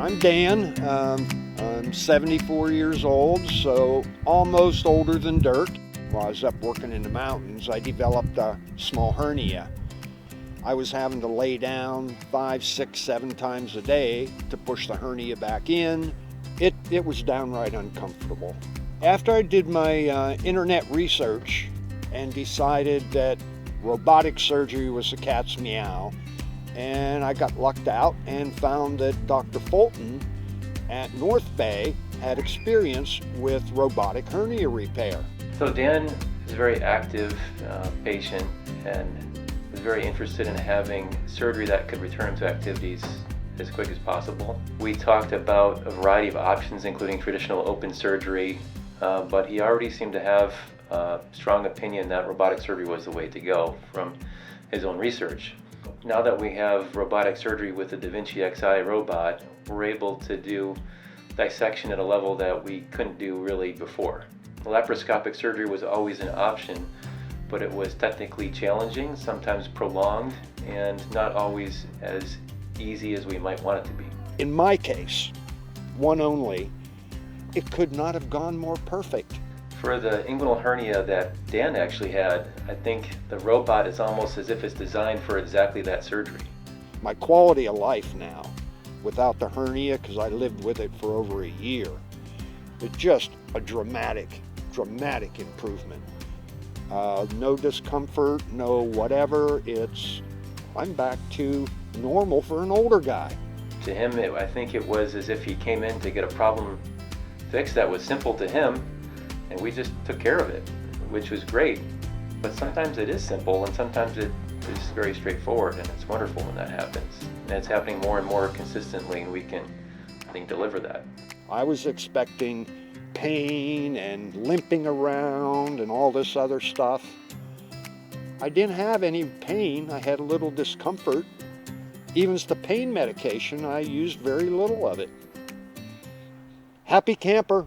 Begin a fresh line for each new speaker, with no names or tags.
I'm Dan. I'm 74 years old, so almost older than dirt. While I was up working in the mountains, I developed a small hernia. I was having to lay down 5, 6, 7 times a day to push the hernia back in. It was downright uncomfortable. After I did my internet research and decided that robotic surgery was the cat's meow, and I got lucked out and found that Dr. Fulton at NorthBay had experience with robotic hernia repair.
So Dan is a very active patient and was very interested in having surgery that could return to activities as quick as possible. We talked about a variety of options, including traditional open surgery, but he already seemed to have a strong opinion that robotic surgery was the way to go from his own research. Now that we have robotic surgery with the Da Vinci Xi robot, we're able to do dissection at a level that we couldn't do really before. Laparoscopic surgery was always an option, but it was technically challenging, sometimes prolonged, and not always as easy as we might want it to be.
In my case, one only, it could not have gone more perfect.
For the inguinal hernia that Dan actually had, I think the robot is almost as if it's designed for exactly that surgery.
My quality of life now, without the hernia, because I lived with it for over a year, it's just a dramatic improvement. No discomfort, no whatever. I'm back to normal for an older guy.
To him, I think it was as if he came in to get a problem fixed that was simple to him, and we just took care of it, which was great. But sometimes it is simple, and sometimes it is very straightforward, and it's wonderful when that happens. And it's happening more and more consistently, and we can, I think, deliver that.
I was expecting pain and limping around and all this other stuff. I didn't have any pain. I had a little discomfort. Even the pain medication, I used very little of it. Happy camper.